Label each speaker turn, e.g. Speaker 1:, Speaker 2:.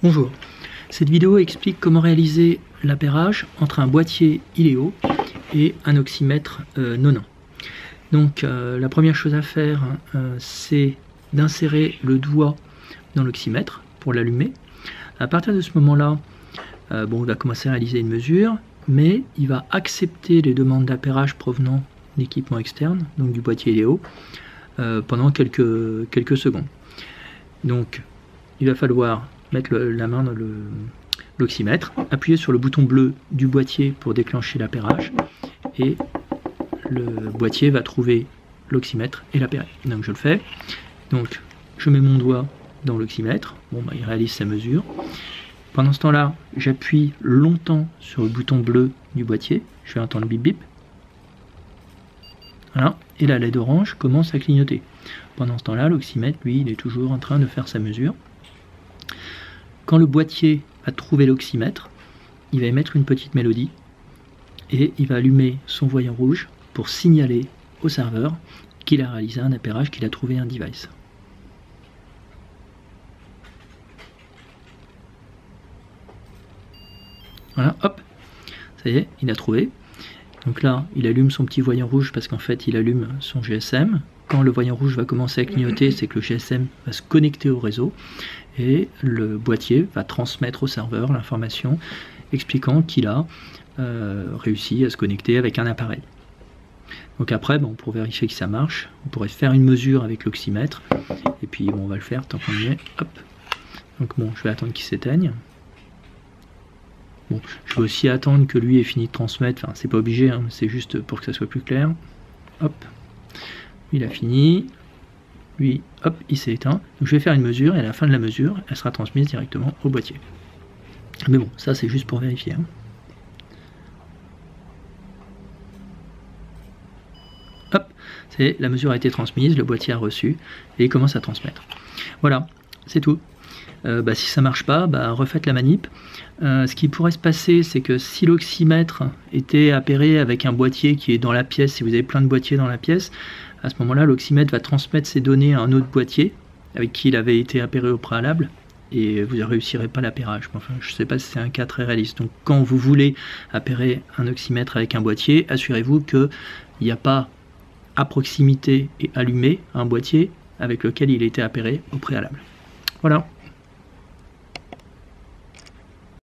Speaker 1: Bonjour, cette vidéo explique comment réaliser l'appairage entre un boîtier Ileo et un oxymètre Nonin. Donc la première chose à faire, c'est d'insérer le doigt dans l'oxymètre pour l'allumer. À partir de ce moment-là, il va commencer à réaliser une mesure, mais il va accepter les demandes d'appairage provenant d'équipements externes, donc du boîtier Ileo, pendant quelques secondes. Donc il va falloir mettre la main dans l'oxymètre, appuyer sur le bouton bleu du boîtier pour déclencher l'appairage, et le boîtier va trouver l'oxymètre et l'appairer. Donc je le fais. Donc je mets mon doigt dans l'oxymètre, il réalise sa mesure. Pendant ce temps-là, j'appuie longtemps sur le bouton bleu du boîtier, je vais entendre bip bip. Voilà, et la LED orange commence à clignoter. Pendant ce temps-là, l'oxymètre, lui, il est toujours en train de faire sa mesure. Quand le boîtier va trouver l'oxymètre, il va émettre une petite mélodie et il va allumer son voyant rouge pour signaler au serveur qu'il a réalisé un appairage, qu'il a trouvé un device. Voilà, hop, ça y est, il a trouvé. Donc là, il allume son petit voyant rouge parce qu'en fait, il allume son GSM. Quand le voyant rouge va commencer à clignoter, c'est que le GSM va se connecter au réseau et le boîtier va transmettre au serveur l'information expliquant qu'il a réussi à se connecter avec un appareil. Donc après, pour vérifier que ça marche, on pourrait faire une mesure avec l'oxymètre et puis on va le faire tant qu'on y est. Hop. Donc je vais attendre qu'il s'éteigne. Je vais aussi attendre que lui ait fini de transmettre, enfin c'est pas obligé, c'est juste pour que ça soit plus clair. Hop, il a fini, lui, hop, il s'est éteint. Donc je vais faire une mesure et à la fin de la mesure, elle sera transmise directement au boîtier. Mais bon, ça c'est juste pour vérifier. Hop, c'est la mesure a été transmise, le boîtier a reçu et il commence à transmettre. Voilà, c'est tout. Si ça marche pas, refaites la manip. Ce qui pourrait se passer, c'est que si l'oxymètre était appairé avec un boîtier qui est dans la pièce, si vous avez plein de boîtiers dans la pièce, à ce moment-là, l'oxymètre va transmettre ses données à un autre boîtier avec qui il avait été appairé au préalable et vous ne réussirez pas l'appairage. Enfin, je ne sais pas si c'est un cas très réaliste. Donc quand vous voulez appairer un oxymètre avec un boîtier, assurez-vous qu'il n'y a pas à proximité et allumé un boîtier avec lequel il était appairé au préalable. Voilà.